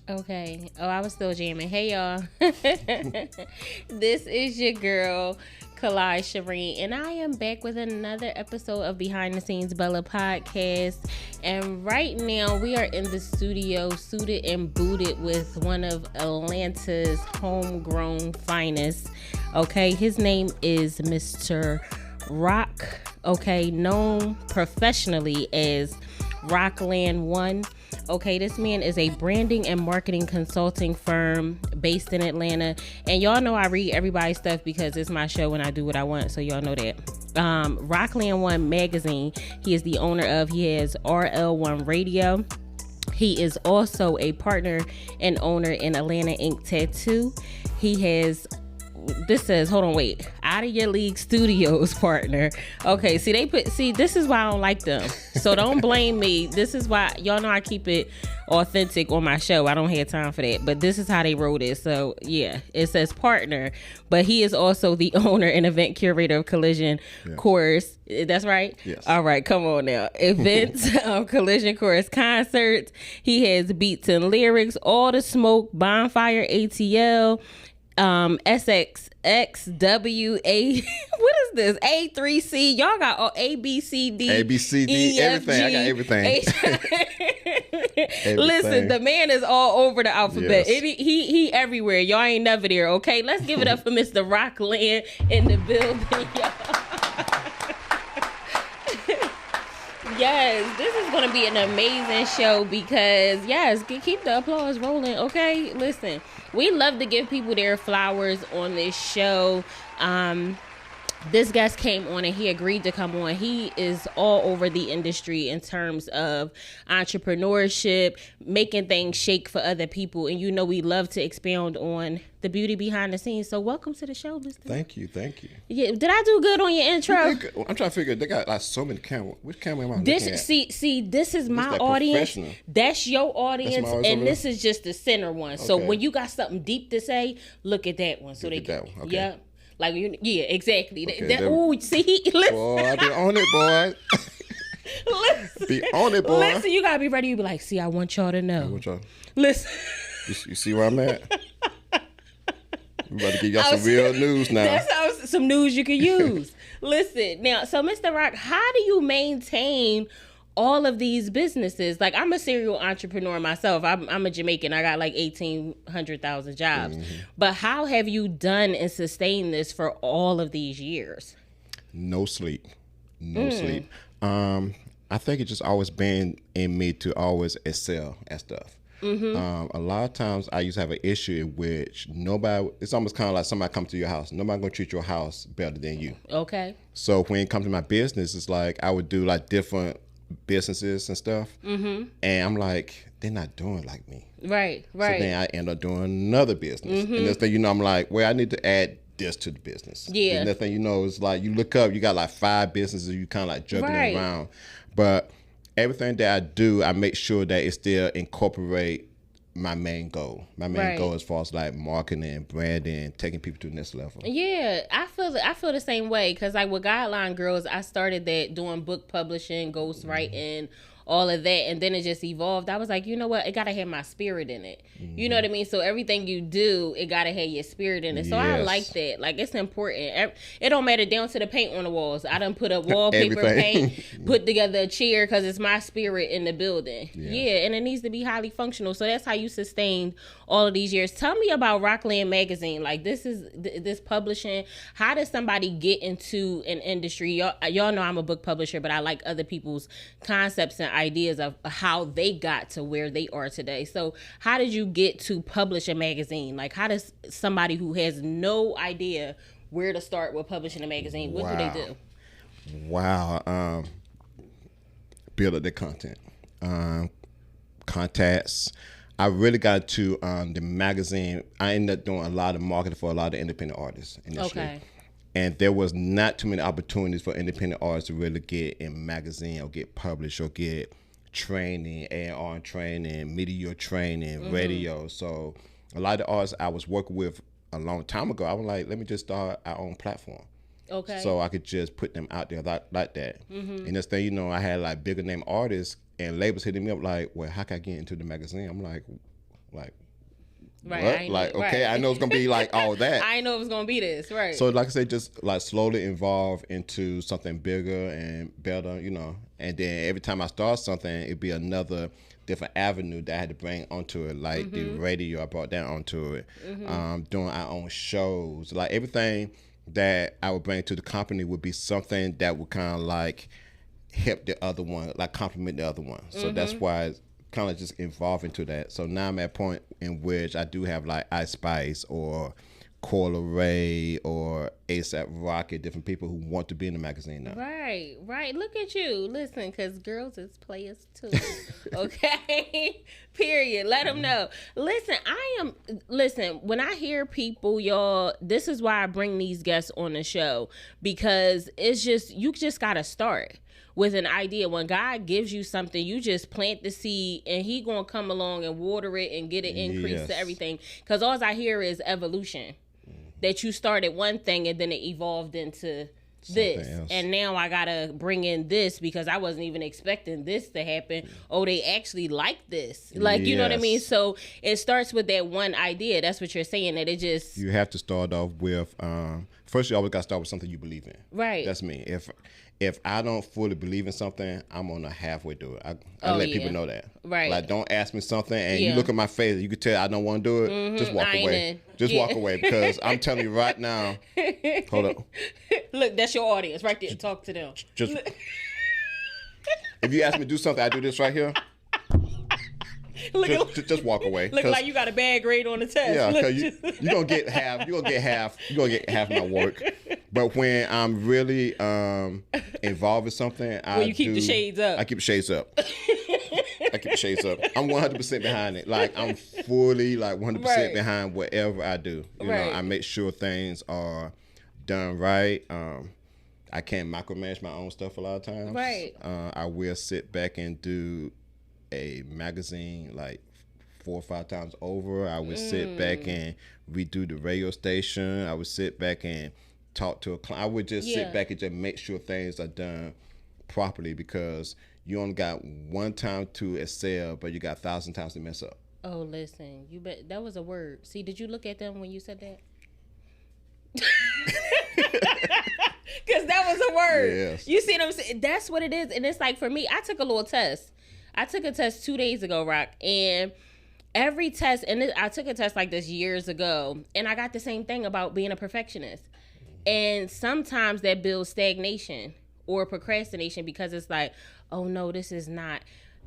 Okay. Oh, I was still jamming. Hey, y'all. This is your girl, Kalai Shireen, and I am back with another episode of Behind the Scenes Bella podcast. And right now, we are in the studio, suited and booted with one of Atlanta's homegrown finest. Okay, his name is Mr. Rock. Okay, known professionally as Rockland One. Okay, this man is a branding and marketing consulting firm based in Atlanta. And y'all know I read everybody's stuff because it's my show and I do what I want. So y'all know that. Rockland One magazine, he is the owner of. He has RL1 Radio. He is also a partner and owner in Atlanta Ink Tattoo. He has... This says, hold on, wait. Out of Your League Studios partner. Okay, see, this is why I don't like them. So don't blame me. This is why, y'all know I keep it authentic on my show. I don't have time for that. But this is how they wrote it. So yeah, it says partner. But he is also the owner and event curator of Collision Course. That's right? Yes. All right, come on now. Events of Collision Course concerts. He has beats and lyrics, All the Smoke, Bonfire ATL. SXXWA, what is this? A3C. Y'all got all A, B, C, D. A, B, C, D, everything. I got everything. Listen, the man is all over the alphabet. Yes. He everywhere. Y'all ain't never there, okay? Let's give it up for Mr. Rockland in the building, y'all. Yes, this is going to be an amazing show because, yes, keep the applause rolling, okay? Listen, we love to give people their flowers on this show. This guest came on and he agreed to come on. He is all over the industry in terms of entrepreneurship, making things shake for other people. And you know we love to expound on the beauty behind the scenes. So welcome to the show, Mr. Thank you. Yeah, did I do good on your intro? I'm trying to figure, they got like so many cameras. Which camera am I looking at? See, this is my like audience. That's your audience, That's and this is just the center one. So when you got something deep to say, look at that one. So Look they at that one. Okay. Yeah. Like, yeah, exactly. Okay, See, listen. Boy, I be on it, boy. Listen. Be on it, boy. Listen, you gotta be ready. You be like, see, I want y'all to know. Listen. You see where I'm at? We about to give y'all some real news now. That's some news you can use. Listen, now, so Mr. Rock, how do you maintain all of these businesses? Like, I'm a serial entrepreneur myself. I'm a Jamaican. I got like 1,800,000 jobs. Mm-hmm. But how have you done and sustained this for all of these years? No sleep. Sleep. I think it's just always been in me to always excel at stuff. Mm-hmm. A lot of times I used to have an issue in which it's almost kind of like somebody come to your house. Nobody gonna treat your house better than you. Okay. So when it comes to my business, it's like I would do like different businesses and stuff. Mm-hmm. And I'm like, they're not doing like me. Right. So then I end up doing another business. Mm-hmm. And next thing you know, I'm like, well, I need to add this to the business. Yeah. And next thing you know, it's like you look up, you got like 5 businesses, you kind of like juggling around. But everything that I do, I make sure that it still incorporate my main goal. My main goal as far as like marketing, branding, taking people to the next level. Yeah, I feel the same way because like with Guideline Girls, I started that doing book publishing, ghostwriting, all of that, and then it just evolved. I was like, you know what? It gotta have my spirit in it. Mm-hmm. You know what I mean? So everything you do, it gotta have your spirit in it. So I like that. Like, it's important. It don't matter down to the paint on the walls. I done put up wallpaper, paint, put together a chair because it's my spirit in the building. Yeah, and it needs to be highly functional. So that's how you sustained all of these years. Tell me about Rockland Magazine. Like, this publishing. How does somebody get into an industry? Y'all know I'm a book publisher, but I like other people's concepts and ideas of how they got to where they are today. So how did you get to publish a magazine? Like, how does somebody who has no idea where to start with publishing a magazine, what do they do? Wow. Build up their content. Contacts. I really got to the magazine. I ended up doing a lot of marketing for a lot of independent artists initially. Okay. And there was not too many opportunities for independent artists to really get in magazine or get published or get training, A&R training, media training, radio. So a lot of the artists I was working with a long time ago, I was like, let me just start our own platform. Okay. So I could just put them out there like that. Mm-hmm. And this thing, you know, I had like bigger name artists and labels hitting me up like, well, how can I get into the magazine? I'm like, Like, right? What? Like, okay, I know it's gonna be like all that. I know it was gonna be this, right? So, like I said, just like slowly evolve into something bigger and better, And then every time I start something, it'd be another different avenue that I had to bring onto it. Like the radio, I brought that onto it. Doing our own shows, like everything that I would bring to the company would be something that would kind of like help the other one, like complement the other one. So that's why it's kind of just evolve into that. So now I'm at a point in which I do have like Ice Spice or Coil Ray or ASAP Rocky, different people who want to be in the magazine now. Right. Look at you. Listen, because girls is players too. Okay? Period. Let them know. Listen, when I hear people, y'all, this is why I bring these guests on the show, because it's just, you just got to start with an idea. When God gives you something, you just plant the seed and he gonna come along and water it and get an increase to everything. Because all I hear is evolution. That you started one thing and then it evolved into this. And now I gotta bring in this because I wasn't even expecting this to happen. Oh, they actually like this. Like, you know what I mean? So it starts with that one idea. That's what you're saying, that it just... You have to start off with... first, you always gotta start with something you believe in. Right. That's me. If I don't fully believe in something, I'm on a halfway do it. I let people know that. Right. Like, don't ask me something and you look at my face, you can tell I don't want to do it. Just walk away. Just walk away, because I'm telling you right now. Hold up. Look, that's your audience right there. Talk to them. Just if you ask me to do something, I do this right here. Just walk away. Look like you got a bad grade on the test. Yeah, because you're gonna get half. You're gonna get half my work. But when I'm really involved in something, you keep the shades up. I keep the shades up. I'm 100% behind it. Like, I'm fully like 100% behind whatever I do. You know, I make sure things are done right. I can't micromanage my own stuff a lot of times. Right. I will sit back and do a magazine like 4 or 5 times over. I would sit back and redo the radio station. I would sit back and talk to a client. I would just sit back and just make sure things are done properly, because you only got one time to excel, but you got 1,000 times to mess up. Oh, listen, you bet that was a word. See, did you look at them when you said that? Because that was a word. Yes. You see what I'm saying? That's what it is. And it's like, for me, I took a little test. I took a test 2 days ago, Rock, and every test, and I took a test like this years ago, and I got the same thing about being a perfectionist. And sometimes that builds stagnation or procrastination, because it's like, oh no, this is not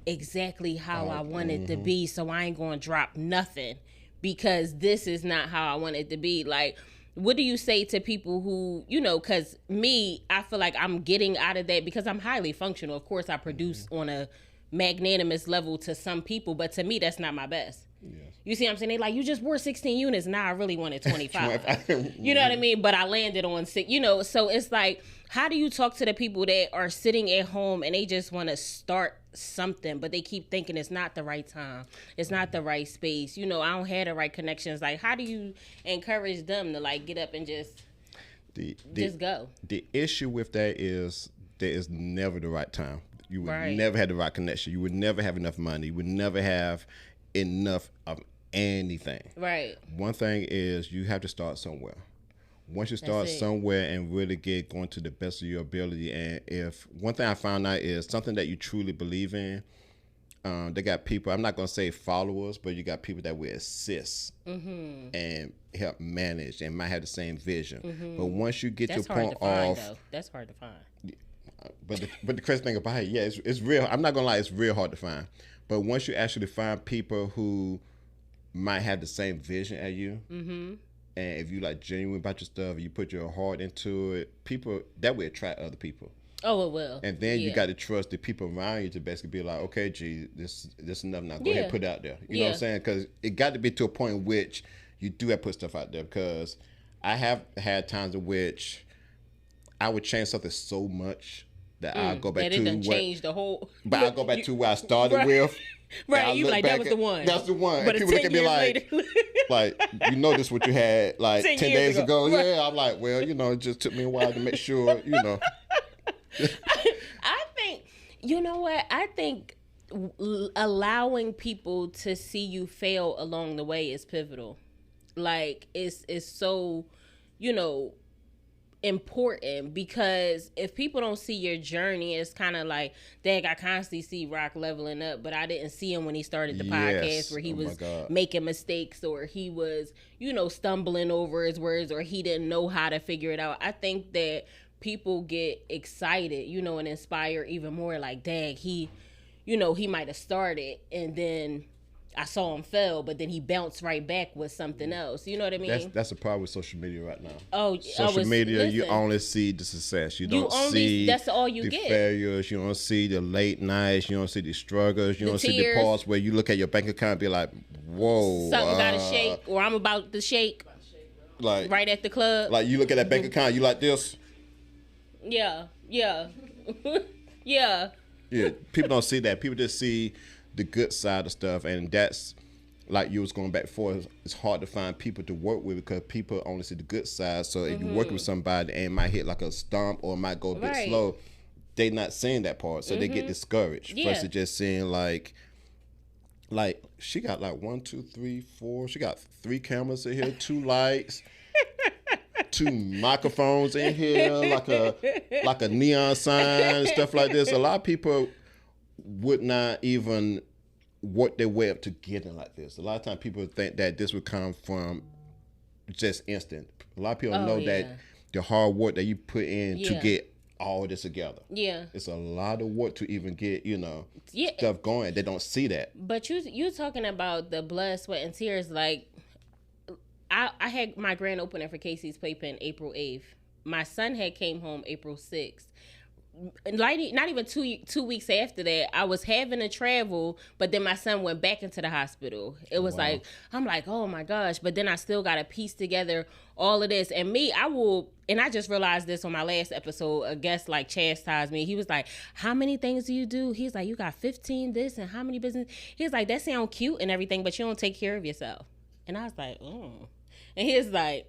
exactly how I want it to be, so I ain't going to drop nothing because this is not how I want it to be. Like, what do you say to people who, because me, I feel like I'm getting out of that because I'm highly functional. Of course, I produce on a magnanimous level to some people, but to me, that's not my best. Yes. You see what I'm saying? They like, you just wore 16 units. Nah, I really wanted 25. You know what I mean? But I landed on 6, so it's like, how do you talk to the people that are sitting at home and they just want to start something, but they keep thinking it's not the right time, it's not the right space, I don't have the right connections? Like, how do you encourage them to like get up and just go? The issue with that is there is never the right time. You would never have the right connection. You would never have enough money. You would never have enough of anything. Right. One thing is you have to start somewhere. Once you start somewhere and really get going to the best of your ability, and if one thing I found out is something that you truly believe in, they got people, I'm not going to say followers, but you got people that will assist and help manage and might have the same vision. But once you get to a point of... That's hard to find. But the crazy thing about it, it's real. I'm not gonna lie, it's real hard to find. But once you actually find people who might have the same vision as you, and if you like genuine about your stuff, you put your heart into it, people that will attract other people. Oh, it will. And then you got to trust the people around you to basically be like, okay, gee, this is enough now. Go ahead and put it out there. You know what I'm saying? Because it got to be to a point in which you do have to put stuff out there. Because I have had times in which I would change something so much that I'll go back to change the whole. But I'll go back to where I started with. Right, you like that was the one. That's the one. But and people look at me like, this what you had like 10 days ago. Right. Yeah, I'm like, well, it just took me a while to make sure, I think, you know what? I think allowing people to see you fail along the way is pivotal. Like it's so, important, because if people don't see your journey, it's kind of like, dang, I constantly see Rock leveling up, but I didn't see him when he started the podcast, where he was making mistakes, or he was, stumbling over his words, or he didn't know how to figure it out. I think that people get excited, and inspired even more, like, dang, he might have started and then I saw him fail, but then he bounced right back with something else. You know what I mean? That's a problem with social media right now. Oh, social media, you only see the success. You don't see that's all you the get. Failures. You don't see the late nights. You don't see the struggles. You don't see the parts where you look at your bank account and be like, whoa. Something got to shake, or I'm about to shake. Like right at the club. Like you look at that bank account, you like this. Yeah. Yeah. Yeah. People don't see that. People just see the good side of stuff, and that's like you was going back before. It's hard to find people to work with because people only see the good side. So if you're working with somebody and it might hit like a stomp or it might go a bit slow, they not seeing that part, so they get discouraged. Versus just seeing like she got like 1, 2, 3, 4. She got 3 cameras in here, 2 lights. 2 microphones in here, like a neon sign and stuff like this. A lot of people would not even work their way up to getting like this. A lot of times people think that this would come from just instant. A lot of people know that the hard work that you put in to get all this together. Yeah. It's a lot of work to even get, stuff going. They don't see that. But you're talking about the blood, sweat, and tears. Like, I had my grand opening for Casey's Playpen April 8th. My son had came home April 6th. Like, not even two weeks after that, I was having to travel, but then my son went back into the hospital. It was like, I'm like, oh my gosh, but then I still got to piece together all of this. And I just realized this on my last episode, a guest like chastised me. He was like, how many things do you do? He's like, you got 15 this and how many business? He's like, that sound cute and everything, but you don't take care of yourself. And I was like, oh. And he was like,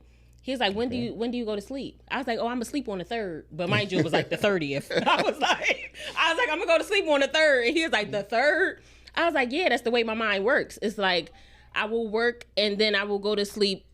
when do you go to sleep? I was like, oh, I'm asleep on the 3rd. But mind you, it was like the 30th. I was like, I'm gonna go to sleep on the 3rd. And he was like, the 3rd? I was like, yeah, that's the way my mind works. It's like, I will work and then I will go to sleep.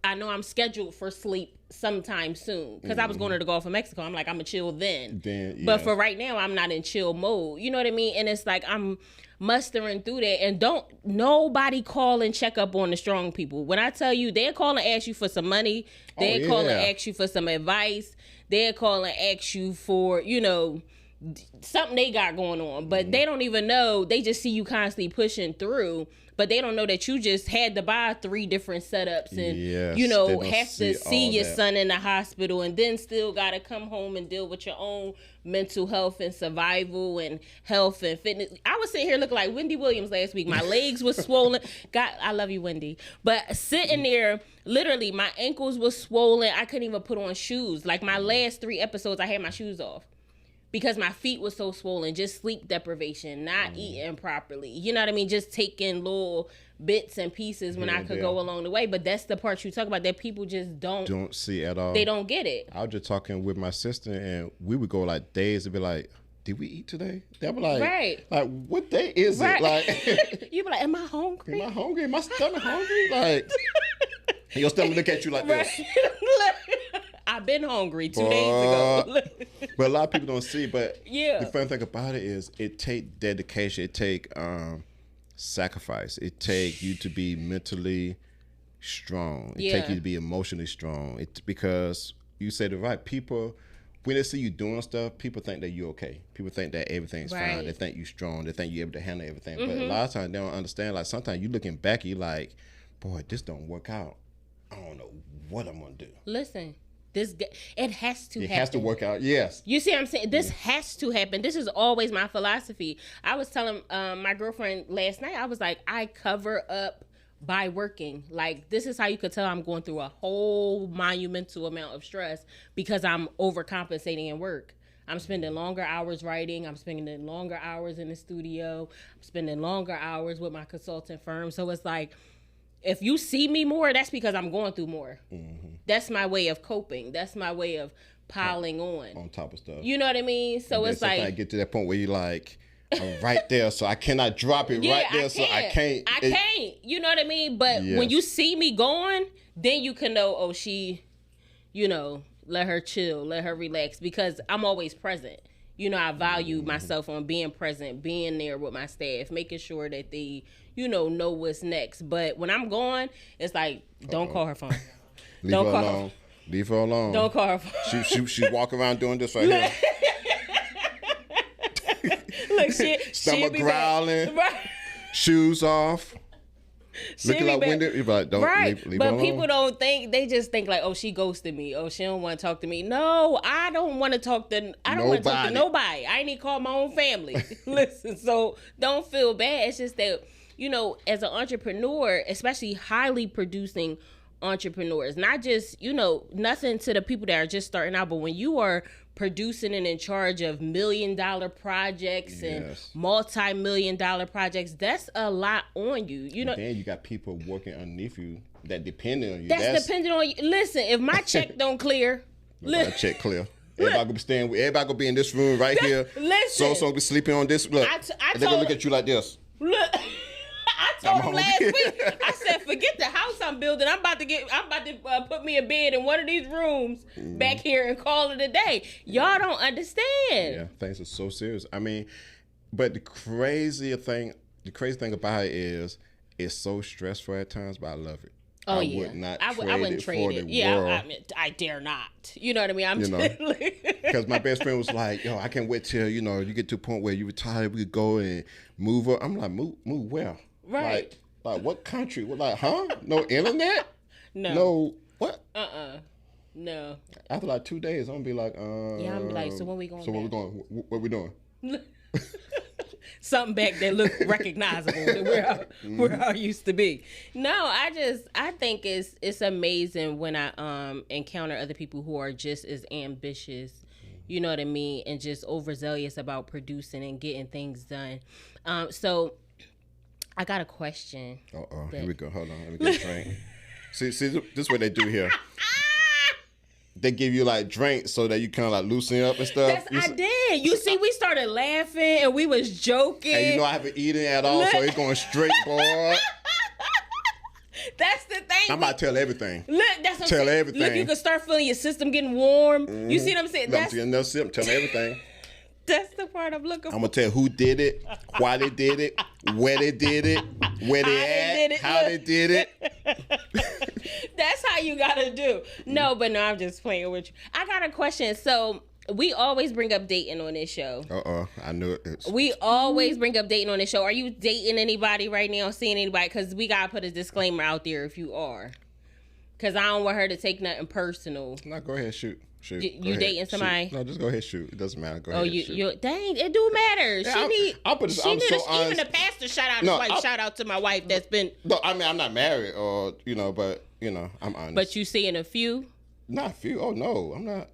I know I'm scheduled for sleep sometime soon because I was going to the Gulf of Mexico. I'm like, I'm gonna chill then. But for right now, I'm not in chill mode. You know what I mean? And it's like, I'm mustering through that, and don't nobody call and check up on the strong people. When I tell you, they'll call and ask you for some money, they'll call and ask you for some advice, they'll call and ask you for something they got going on, but they don't even know. They just see you constantly pushing through, but they don't know that you just had to buy 3 different setups and have to see your son in the hospital, and then still got to come home and deal with your own mental health and survival and health and fitness. I was sitting here looking like Wendy Williams last week. My legs was swollen. God, I love you, Wendy. But sitting there, literally, my ankles was swollen. I couldn't even put on shoes. Like my last 3 episodes, I had my shoes off because my feet was so swollen. Just sleep deprivation, not eating properly. You know what I mean? Just taking little bits and pieces when I could go along the way. But that's the part you talk about that people just don't see at all. They don't get it. I was just talking with my sister, and we would go like days and be like, did we eat today? They were like, like, what day is it? Like, you be like, am I hungry? Am I hungry? Am my stomach hungry? Like, and your stomach look at you like this. I've been hungry 2 days ago. But a lot of people don't see. But the fun thing about it is it take dedication. It take sacrifice. It take you to be mentally strong. It take you to be emotionally strong. Because you said it right. People, when they see you doing stuff, people think that you're okay. People think that everything's fine. They think you're strong. They think you're able to handle everything. But a lot of times they don't understand. Like sometimes you looking back, you like, boy, this don't work out. I don't know what I'm gonna do. Listen. It has to happen. It has to work out, yes. You see what I'm saying? This has to happen. This is always my philosophy. I was telling my girlfriend last night, I was like, I cover up by working. Like, this is how you could tell I'm going through a whole monumental amount of stress because I'm overcompensating in work. I'm spending longer hours writing. I'm spending longer hours in the studio. I'm spending longer hours with my consultant firm. So it's like, if you see me more, that's because I'm going through more. That's my way of coping. That's my way of piling on top of stuff. You know what I mean? So it's like, I get to that point where you like, I'm right there, so I cannot drop it right there, so I can't. I can't. You know what I mean? But when you see me going, then you can know, oh, she, let her chill, let her relax, because I'm always present. I value myself on being present, being there with my staff, making sure that they, know what's next. But when I'm gone, it's like, don't call her phone. Leave her alone. Leave her alone. Don't call her phone. She walk around doing this right here. Look, stomach growling, right. Shoes off. Looking out window, you're like, don't leave but alone. People don't think, they just think like, oh, she ghosted me. Oh, she don't want to talk to me. No, I don't want to talk to nobody. I ain't even call my own family. Listen, so don't feel bad. It's just that, as an entrepreneur, especially highly producing entrepreneurs, not just, nothing to the people that are just starting out, but when you are producing and in charge of $1 million projects and multi-million-dollar projects, that's a lot on you. Then you got people working underneath you that depend on you. That's dependent on you. Listen, if my check don't clear, my check clear. Everybody gonna be in this room right here. Listen, so be sleeping on this. Look, they're gonna look at you like this. Look. I told him last week, I said, forget the house I'm building. I'm about to put me a bed in one of these rooms back here and call it a day. Y'all don't understand. Yeah, things are so serious. I mean, but the crazy thing about it is, it's so stressful at times, but I love it. Oh, I would not I wouldn't trade it. Yeah, I dare not. You know what I mean? I'm because my best friend was like, yo, I can't wait till, you get to a point where you retire, we could go and move up. I'm like, move where? Right. Like what country? Like, huh? No internet? No, what? No. After like 2 days, I'm gonna be like, yeah, I'm like, so when we going? So when we going? What we doing? Something back that look recognizable to where I used to be. No, I think it's amazing when I encounter other people who are just as ambitious, you know what I mean, and just overzealous about producing and getting things done. So I got a question. Here we go. Hold on, let me get a drink. See, this is what they do here. They give you like drinks so that you kind of like loosen up and stuff. I did. You see, we started laughing and we was joking. And I haven't eaten at all, so it's going straight, boy. That's the thing. I'm about to tell everything. Look, that's what I'm saying. Everything. Look, you can start feeling your system getting warm. Mm-hmm. You see what I'm saying? I'm getting enough sip. Tell everything. That's the part I'm looking for. I'm gonna tell who did it, why they did it, where they did it, where they at, how they did it. That's how you gotta do. No, I'm just playing with you. I got a question. So we always bring up dating on this show. I knew it. We always bring up dating on this show. Are you dating anybody right now? Seeing anybody? Because we gotta put a disclaimer out there if you are. Because I don't want her to take nothing personal. No, go ahead, shoot. You dating somebody? Shoot. No, just go ahead, shoot. It doesn't matter. Go ahead. Shoot. Dang, it do matter. Yeah, even the pastor shout out to my wife that's been. No, I mean I'm not married, or but I'm honest. But you seeing a few? Not a few. Oh no, I'm not.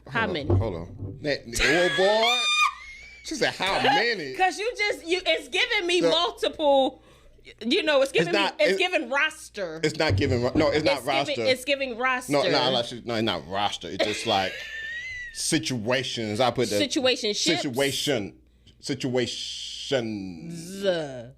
How many? Hold on. Oh boy. She said how many? Because it's giving me multiple. It's giving roster. It's not giving. No, it's not roster. It's giving roster. No, it's not roster. It's just like situations. I put that situationships. Situations. No.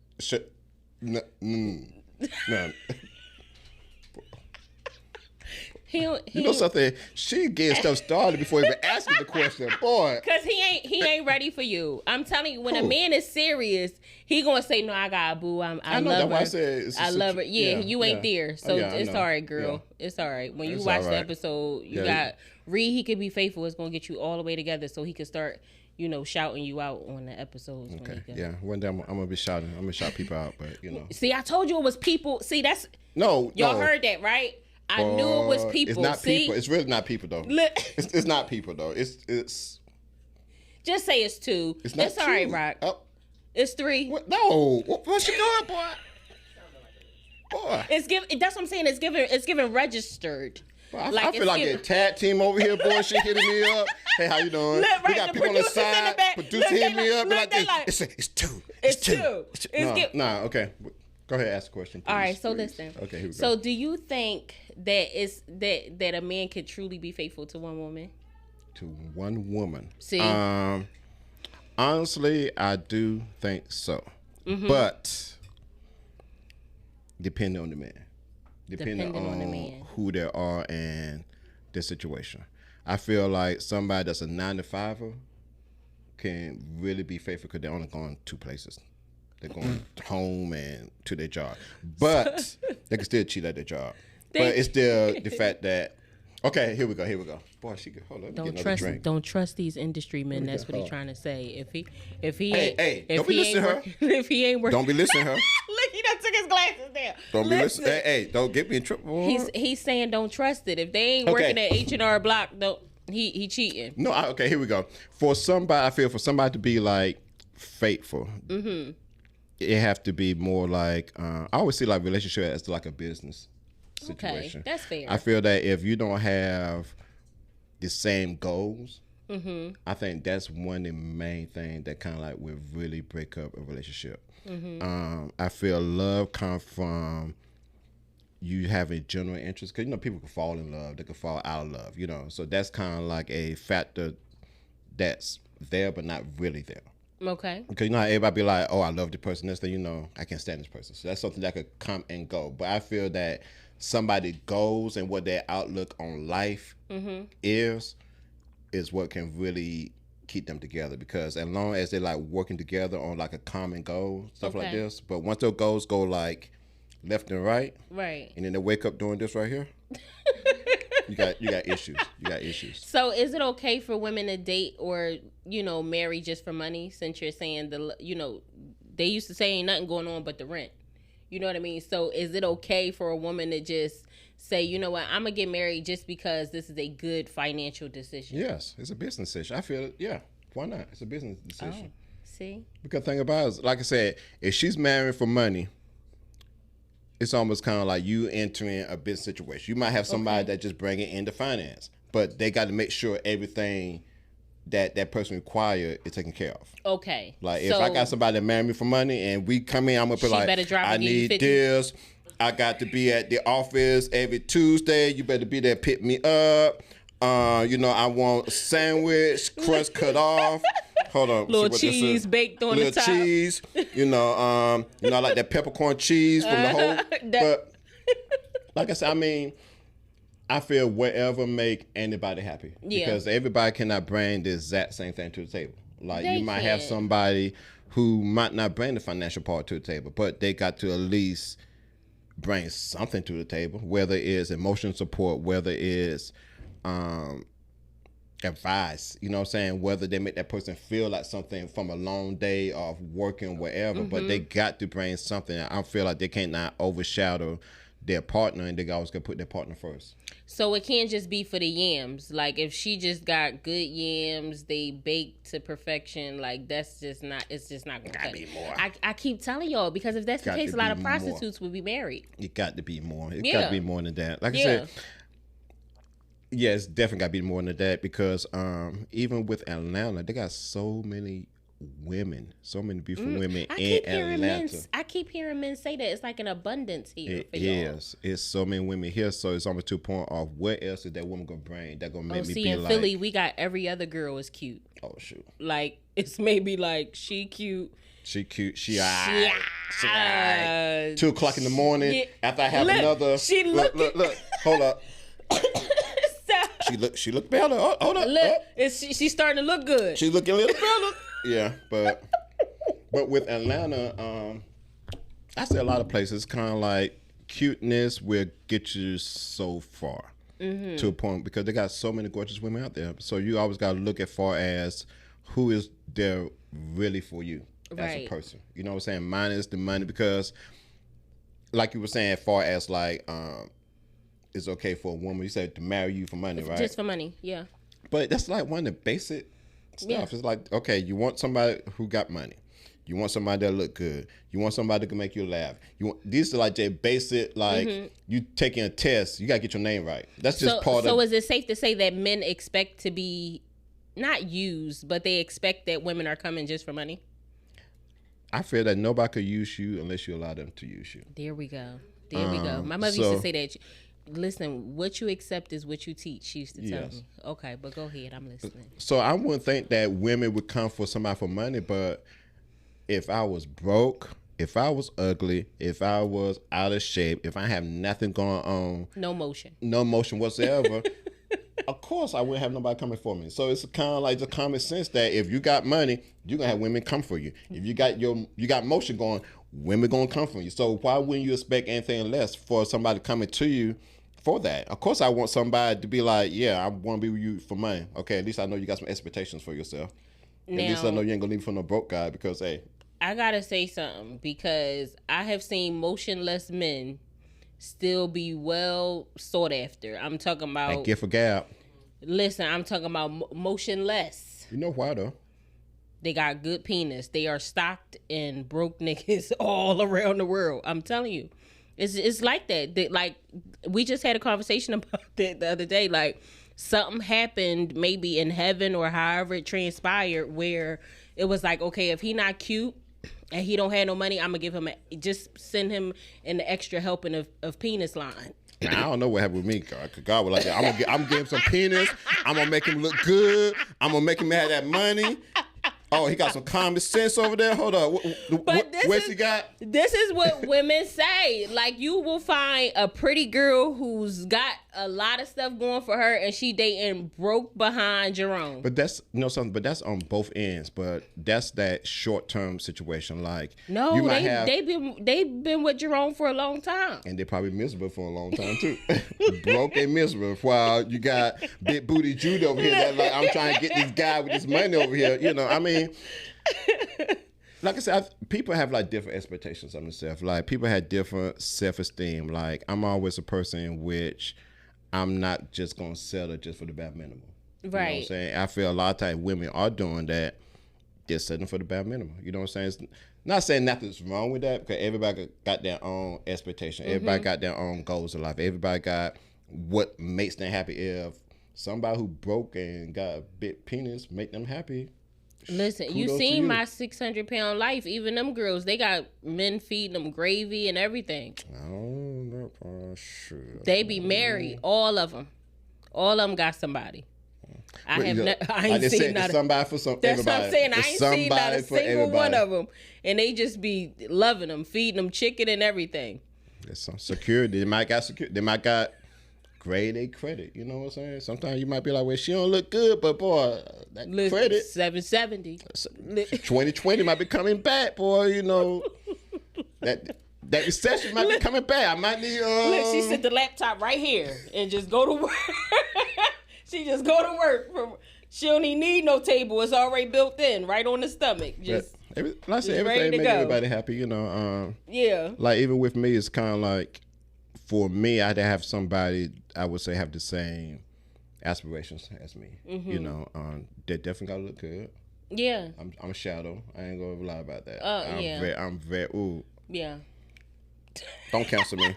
You know something? She getting stuff started before even asking the question, boy. Cause he ain't ready for you. I'm telling you, when a man is serious, he gonna say, "No, I got a boo. I love her. That's why I said I love her." Yeah, you ain't there, so it's all right, girl. Yeah. It's all right. When you watch the episode, you got Reed. He could be faithful. It's gonna get you all the way together, so he can start, shouting you out on the episodes. Okay. Yeah. One day I'm gonna be shouting. I'm gonna shout people out, but See, I told you it was people. See, that's y'all heard that, right? I knew it was people. It's not people. It's really not people though. It's not people though. It's. Just say it's 2. It's all right, Rock. It's 3. What? No. What's you doing, boy? Boy. That's what I'm saying. It's given registered. Boy, I feel like a tag team over here, boy. She hitting me up. Hey, how you doing? We got people on the side. Producer hitting me up. It's 2. It's 2. Nah. Okay. Go ahead, ask a question, please. All right, so listen. Okay, here we go. So do you think that a man could truly be faithful to one woman? To one woman? See? Honestly, I do think so. But depending on the man. Depending on the man. Who they are and their situation. I feel like somebody that's a 9-to-5er can really be faithful because they're only going 2 places. They're going home and to their job. But they can still cheat at their job. But it's still the fact that, okay, here we go. Boy, she could hold on. Don't trust these industry men. That's what he's trying to say. If he don't be listening to her. If he ain't working, don't be listening to her. Look, he done took his glasses down. Don't be listening. Hey, don't get me in trouble. He's saying don't trust it. If they ain't working at H&R Block, don't. He cheating. No, okay, here we go. For somebody, I feel for somebody to be like faithful, it have to be more like I always see like relationship as like a business situation. Okay, that's fair. I feel that if you don't have the same goals, I think that's one of the main things that kind of like would really break up a relationship. I feel love comes from you having general interest, because people can fall in love, they can fall out of love, so that's kind of like a factor that's there but not really there. Okay. Because how everybody be like, oh, I love the person, next thing I can't stand this person. So that's something that could come and go. But I feel that somebody goals and what their outlook on life is what can really keep them together. Because as long as they're like working together on like a common goal, stuff like this, but once those goals go like left and right, and then they wake up doing this right here, you got issues. You got issues. So is it okay for women to date or marry just for money? Since you're saying they used to say ain't nothing going on but the rent. You know what I mean? So is it okay for a woman to just say, you know what, I'm gonna get married just because this is a good financial decision? Yes, it's a business decision. I feel why not? It's a business decision. Oh, see? Because the thing about it is, like I said, if she's marrying for money, it's almost kind of like you entering a business situation. You might have somebody that just bring it into finance, but they got to make sure everything that person require is taken care of. Okay. Like if I got somebody that marry me for money and we come in, I'm gonna be like, I need this. I got to be at the office every Tuesday. You better be there, pick me up. I want a sandwich, crust cut off. Hold on. Little cheese baked on the top. Little cheese. I like that peppercorn cheese from the whole. But like I said, I feel whatever make anybody happy. Yeah. Because everybody cannot bring the exact same thing to the table. Like you might have somebody who might not bring the financial part to the table, but they got to at least bring something to the table, whether it's emotional support, whether it's advice, you know what I'm saying, whether they make that person feel like something from a long day of working, whatever, but they got to bring something. I feel like they can't not overshadow their partner, and they always got to put their partner first. So it can't just be for the yams. Like if she just got good yams, they baked to perfection, like that's just not, it's just not gonna be more. I keep telling y'all, because if that's the case, a lot of prostitutes would be married. It got to be more. It got to be more than that. Like I said, yeah, it's definitely got to be more than that, because even with Atlanta, they got so many women, so many beautiful women in Atlanta. I keep hearing men say that it's like an abundance here. It's so many women here, so it's almost to a point of what else is that woman gonna bring that gonna make me be in like, Philly, we got every other girl is cute. Oh shoot! Like it's maybe like she cute. She cute. She alright. 2 o'clock in the morning after I have another. She look. Hold up. She look better. Hold up. Look, she's starting to look good. She's looking a little better. Yeah, but with Atlanta, I say a lot of places kind of like cuteness will get you so far to a point, because they got so many gorgeous women out there. So you always got to look as far as who is there really for you as a person. You know what I'm saying? Mine is the money, because like you were saying, as far as like it's okay for a woman, you said, to marry you for money, right? Just for money, yeah. But that's like one of the basic stuff. Yeah. It's like, okay, you want somebody who got money. You want somebody that look good. You want somebody that can make you laugh. These are like the basic, like you taking a test, you gotta get your name right. That's just part of. So is it safe to say that men expect to be not used, but they expect that women are coming just for money? I feel that nobody could use you unless you allow them to use you. There we go. My mother used to say that. Listen, what you accept is what you teach. She used to tell me. Okay, but go ahead. I'm listening. So I wouldn't think that women would come for somebody for money, but if I was broke, if I was ugly, if I was out of shape, if I have nothing going on, no motion whatsoever, of course I wouldn't have nobody coming for me. So it's kind of like the common sense that if you got money, you're gonna have women come for you. If you got motion going, women gonna come for you. So why wouldn't you expect anything less for somebody coming to you for that? Of course I want somebody to be like, yeah, I want to be with you for money. Okay, at least I know you got some expectations for yourself. Now, at least I know you ain't gonna leave for no broke guy because, hey. I gotta say something because I have seen motionless men still be well sought after. I'm talking about... And gift for gab. Listen, I'm talking about motionless. You know why, though? They got good penis. They are stocked in broke niggas all around the world. I'm telling you. It's like that. Like, we just had a conversation about that the other day. Like, something happened maybe in heaven or however it transpired where it was like, okay, if he not cute and he don't have no money, I'm going to give him just send him an extra helping of penis line. Now, I don't know what happened with me. God was like that. I'm gonna give him some penis. I'm gonna make him look good. I'm gonna make him have that money. Oh, he got some common sense over there. Hold on. What's he got? This is what women say. Like, you will find a pretty girl who's got a lot of stuff going for her, and she dating broke behind Jerome. But that's something. But that's on both ends. But that's that short term situation. Like, no, they've been with Jerome for a long time, and they're probably miserable for a long time too. Broke and miserable. While you got big booty Jude over here that like, I'm trying to get this guy with this money over here. You know, I mean. Like I said, people have like different expectations of themselves. Like, people have different self-esteem. Like, I'm always a person in which I'm not just gonna settle just for the bare minimum. Right. You know what I'm saying? I feel a lot of times women are doing that. They're settling for the bare minimum. You know what I'm saying? It's not saying nothing's wrong with that, because everybody got their own expectation. Mm-hmm. Everybody got their own goals in life. Everybody got what makes them happy. If somebody who broke and got a big penis make them happy. Listen, you seen my 600-pound life. Even them girls, they got men feeding them gravy and everything. Oh, sure. They be married, all of them. All of them got somebody. I ain't seen not somebody for some. That's everybody. What I'm saying. I ain't seen not a single one of them, and they just be loving them, feeding them chicken and everything. There's some security. They might got security. They might got grade A credit. You know what I'm saying? Sometimes you might be like, well, she don't look good, but boy, that credit 770. 2020 might be coming back, boy. You know that recession might be coming back. I might need. Look, she set the laptop right here and just go to work. She just go to work. She don't even need no table. It's already built in, right on the stomach. Just like I said, everything make everybody happy. You know. Yeah. Like, even with me, it's kind of like, for me, I had to have somebody, I would say, have the same aspirations as me. Mm-hmm. You know, they definitely gotta look good. Yeah. I'm a shadow. I ain't gonna lie about that. I'm very ooh. Yeah. Don't cancel me.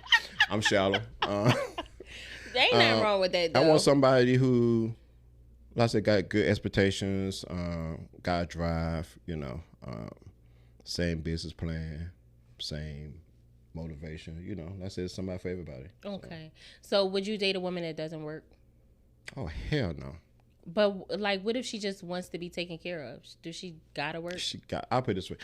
I'm shallow. There ain't nothing wrong with that, though. I want somebody who, like I said, got good expectations, got drive, you know, same business plan, same motivation, you know. That's it. Somebody for everybody. Okay. So would you date a woman that doesn't work? Oh, hell no. But, like, what if she just wants to be taken care of? Does she gotta work? I'll put it this way.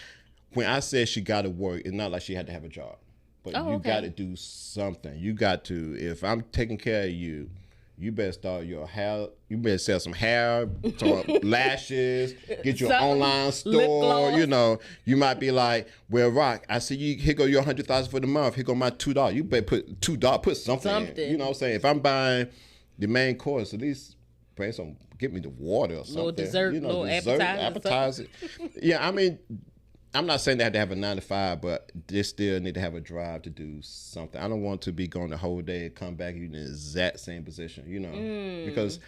When I said she gotta work, it's not like she had to have a job. But you gotta do something. You got to, if I'm taking care of you, you better start your hair. You better sell some hair, some lashes, get your online store. You know, you might be like, well, Rock, I see you, here go your $100,000 for the month. Here go my $2. You better put $2, put something in. You know what I'm saying? If I'm buying the main course, at least bring some, get me the water or something. Little dessert, you know, little appetizer. Yeah, I mean, I'm not saying they have to have a 9 to 5, but they still need to have a drive to do something. I don't want to be going the whole day, come back in the exact same position, you know, because,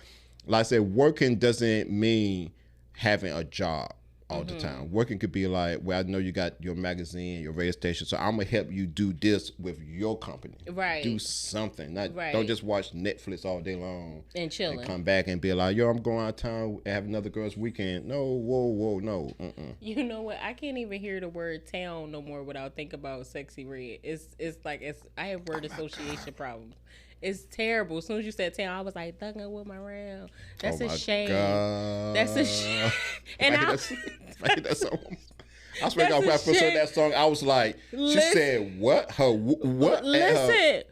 like I said, working doesn't mean having a job all the time. Working could be like, well, I know you got your magazine, your radio station, so I'm gonna help you do this with your company. Right. Do something. Don't just watch Netflix all day long and chilling. And come back and be like, yo, I'm going out of town and have another girls' weekend. No, whoa, no. You know what? I can't even hear the word town no more without thinking about Sexy Red. It's like I have word association problems. It's terrible. As soon as you said town, I was like, thugging with my round. That's a shame. God. That's a shame. And I swear to God, when I first heard that song, I was like, she said what? What? Listen.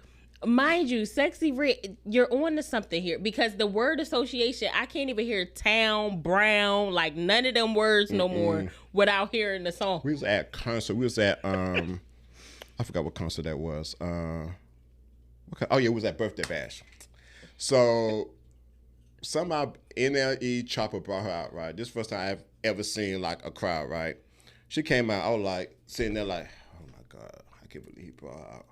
Mind you, Sexy Red, you're on to something here because the word association, I can't even hear town, brown, like none of them words no more without hearing the song. We was at concert. We was at I forgot what concert that was. Oh yeah, it was at Birthday Bash. So somehow NLE Chopper brought her out, right? This first time I've ever seen like a crowd, right? She came out, I was like sitting there like, oh my God, I can't believe he brought her out.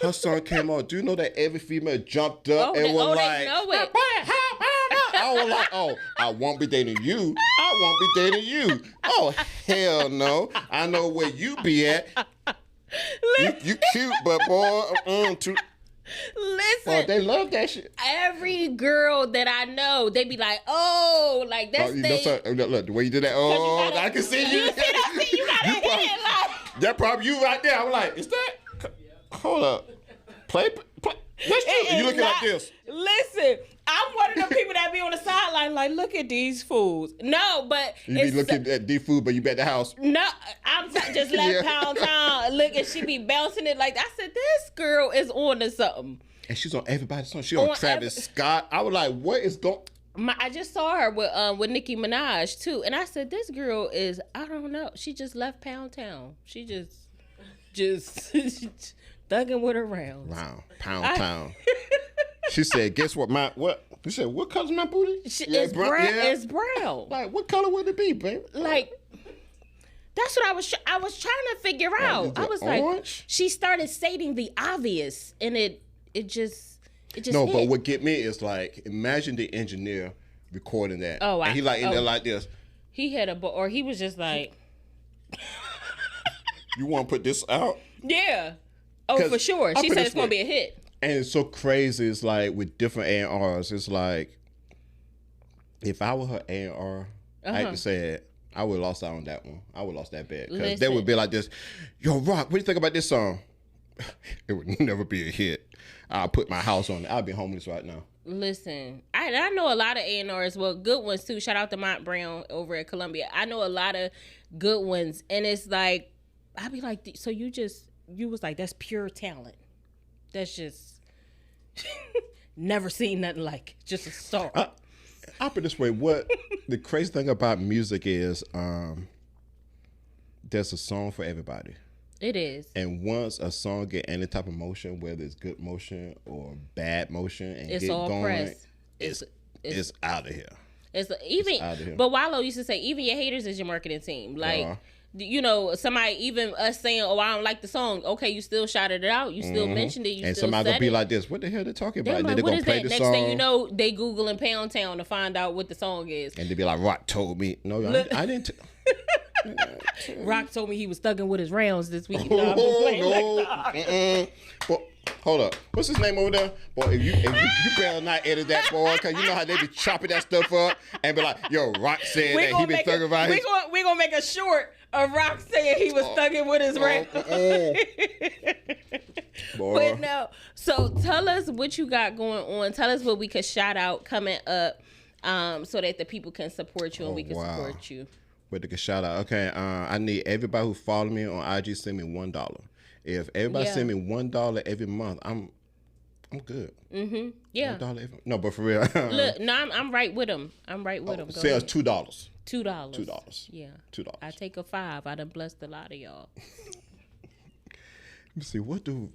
Her song came on. Do you know that every female jumped up and was like, I was like, oh, I won't be dating you. I won't be dating you. Oh, hell no. I know where you be at. You cute, but boy, Listen. Boy, they love that shit. Every girl that I know, they be like, oh, like that's look, the way you did that. Oh, I can see you. You see that? You got to hit it like. That probably you right there. I'm like, is that? Hold up. Play. That's true. You looking like this. Listen, I'm one of the people that be on the sideline like, look at these fools. No, but you be looking at these food, but you be at the house. No, I'm just left Pound Town. Look, and she be bouncing it like that. I said, this girl is on to something. And she's on everybody's song. She on Travis Scott. I was like, what is going? I just saw her with Nicki Minaj too, and I said, this girl is, I don't know. She just left Pound Town. She just thugging with her rounds. Wow, Pound Town. She said, guess what? What? You said, what color's my booty? It's brown. Yeah. It's brown. Like, what color would it be, baby? Like, that's what I was trying to figure out. I was orange? Like, she started stating the obvious, and it just no, hit. But what get me is like, imagine the engineer recording that. Oh, and he like in there like this. He had or he was just like, you want to put this out? Yeah. Oh, for sure. She said it's going to be a hit. And it's so crazy. It's like with different A&Rs. It's like, if I were her A&R, I hate to say it, I would have lost out on that one. I would have lost that bet. Because they would be like this, yo, Rock, what do you think about this song? It would never be a hit. I'll put my house on it. I'll be homeless right now. Listen, I know a lot of A&Rs, well, good ones too. Shout out to Mont Brown over at Columbia. I know a lot of good ones. And it's like, I'd be like, so you was like, that's pure talent. That's just never seen nothing like it. Just a star. I'll put it this way. What the crazy thing about music is there's a song for everybody. It is. And once a song get any type of motion, whether it's good motion or bad motion, and it's get all going, press. It's out of here. It's even. It's out of here. But Wallow used to say, even your haters is your marketing team. Like, you know, somebody, even us saying, oh, I don't like the song. Okay, you still shouted it out. You still mentioned it. You and still somebody said gonna be like this. What the hell they talking about? Like, they're what gonna is play that? the Next song. thing you know, they Googling Pound Town to find out what the song is. And they be like, Rock told me. No, I didn't. Rock told me he was thugging with his rounds this week. No, But hold up, what's his name over there? Boy, if you better not edit that, boy, because you know how they be chopping that stuff up and be like, yo, Rock said that he been thugging right. We're gonna make a short of Rock saying he was thugging with his rounds. But no, so tell us what you got going on. Tell us what we could shout out coming up, so that the people can support you and we can support you. But they can shout out. Okay, I need everybody who follow me on IG send me $1. If everybody send me $1 every month, I'm good. Mm-hmm. Yeah. $1 no, but for real. Look, no, I'm right with them. I'm right with them. Say us $2. $2. Yeah. $2. I take a $5. I done blessed a lot of y'all. Let me see. What do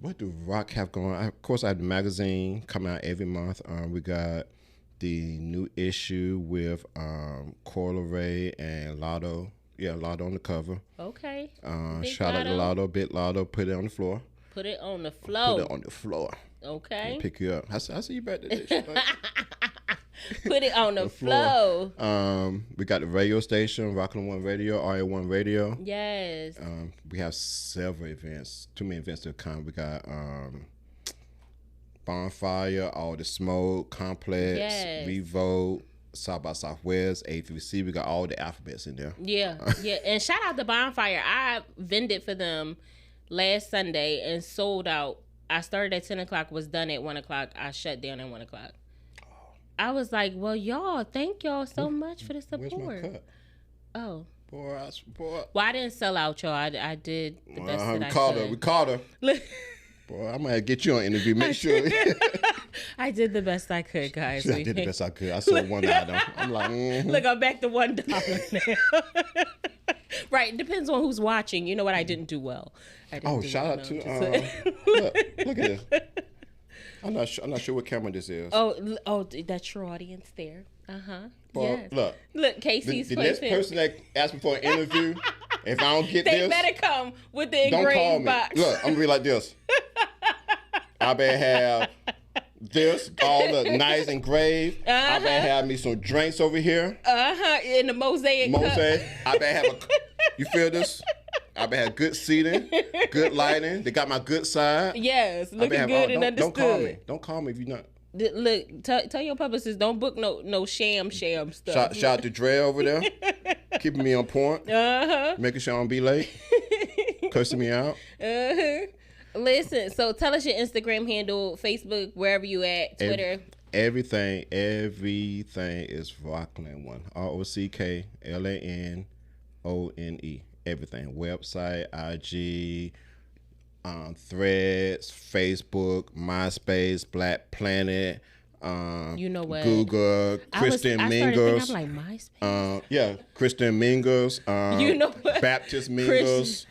Rock have going on? Of course, I have the magazine coming out every month. We got the new issue with Coil Ray and Lotto. Yeah, Lotto on the cover. Okay. Shout out to Lotto, Big Lotto. Put it on the floor. Put it on the floor. Put it on the floor. Okay. And pick you up. I see you back there. Put it on the floor. We got the radio station, Rockin' One Radio, RA1 Radio. Yes. We have several events. Too many events to come. We got Bonfire, All the Smoke, Complex, Revolt, South by Southwest, A3C. We got all the alphabets in there. Yeah. And shout out to Bonfire. I vended for them last Sunday and sold out I started at 10 o'clock, was done at 1 o'clock. I shut down at 1 o'clock. I was like, well, y'all, thank y'all so much for the support. Where's my cut? Oh. Boy. Well, I didn't sell out, y'all. I did the best that I could. We caught her. Boy, I'm going to get you on interview. Make sure. I did the best I could, guys. I did the best I could. I sold one item. I'm like, Look, I'm back to $1 now. Right. Depends on who's watching. You know what? I didn't do well. Shout out to... look at this. I'm not sure what camera this is. Oh, that's your audience there. Yes. Look, Casey's the next person that asks me for an interview, if I don't get they this, better come with the engraved box. Look, I'm gonna be like this. I better have this all the nice engraved. I better have me some drinks over here. In the mosaic. I better have you feel this? I better have good seating, good lighting. They got my good side. Yes, looking good and understood. Don't call me if you're not. Look, tell your publicist, don't book no sham stuff. Shout out to Dre over there, keeping me on point, making sure I don't be late, cursing me out. Listen, so tell us your Instagram handle, Facebook, wherever you at, Twitter. Everything is Rockland1. ROCKLANONE. Everything. Website, IG, Threads, Facebook, MySpace, Black Planet, you know what? Google, Christian Mingers. I'm like MySpace. Christian Mingers. You know what? Baptist Mingers.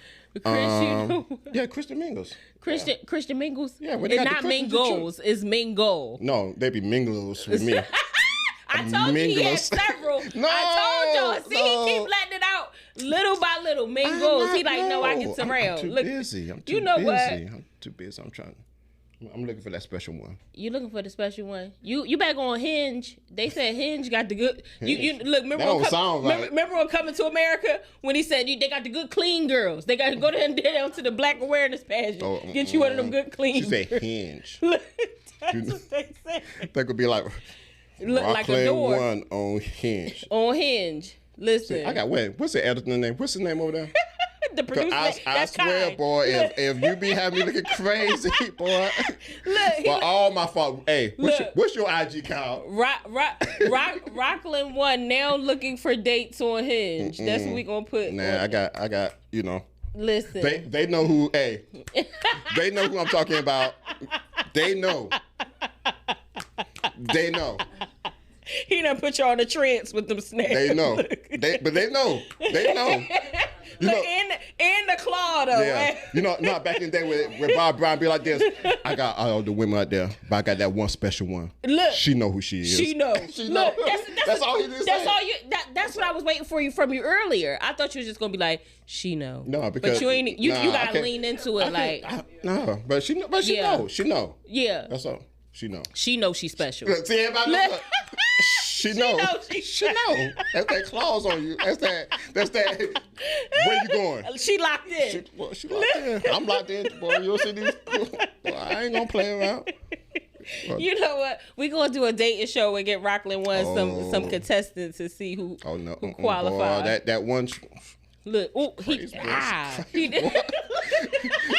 Christian Mingles. Christian Mingles. Yeah, it's not Mingles. It's Mingle. No, they be Mingles with me. I told you he had several. No, I told y'all. See, he keep letting it out little by little. Mingles. He like, no, I can surround. I'm too busy. I'm too busy. I'm looking for that special one. You looking for the special one? You back on Hinge? They said Hinge got the good. You look. Remember on Coming to America when he said they got the good clean girls. They got to go down to the Black Awareness pageant. Get you one of them good clean. You say Hinge. That's what they said. That could be like. Look like a door. One on Hinge. On Hinge. Listen. What's the editor's name? What's his name over there? The producer. I swear, Kai. Boy, if you be having me looking crazy, boy. Look. All my fault. Hey, what's your IG count? Rockland1 now looking for dates on Hinge. That's what we gonna put. Nah, I got, Listen. They know who, they know who I'm talking about. They know. He done put you on a trance with them snacks. They know. They know. You know, in the claw though. Yeah. Not back in the day where Bob Brown be like this. I got all the women out there, but I got that one special one. Look, she know who she is. She know. Look, that's all he did. That's all you. That's what I was waiting for you from you earlier. I thought you was just gonna be like, she know. No, because but you ain't. You gotta lean into it but she know. But she know. She know. Yeah. That's all. She know. She know she's special. See everybody. She know. She know. That's that clause on you. That's that. Where you going? She locked in. She locked in. I'm locked in, boy. You'll see these. Boy, I ain't gonna play around. You know what? We gonna do a dating show and get Rockland1 some contestants to see who qualifies. Boy, that one. Look, he did.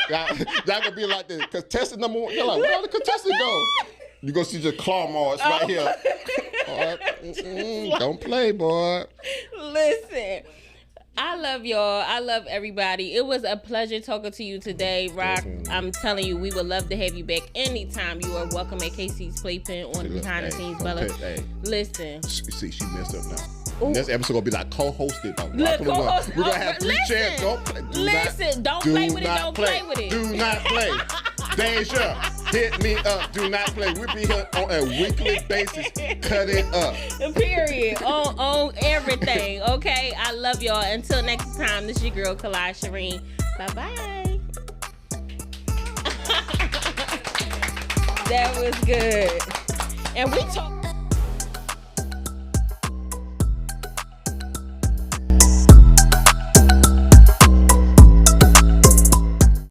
That could be like the contestant number one. You're like, where the contestants go? You go see the claw marks right here. Don't play, boy. Listen, I love y'all. I love everybody. It was a pleasure talking to you today, Rock. I'm telling you, we would love to have you back anytime. You are welcome at Casey's Playpen on Behind the Scenes Bella. Listen. See, she messed up now. Ooh. This episode gonna be like co-hosted. We're gonna have 3 chairs. Don't play with it. Do not play. Deja, hit me up. Do not play. We'll be here on a weekly basis. Cut it up. Period. on everything. Okay. I love y'all. Until next time. This is your girl Kalai Shireen. Bye bye. That was good. And we talk.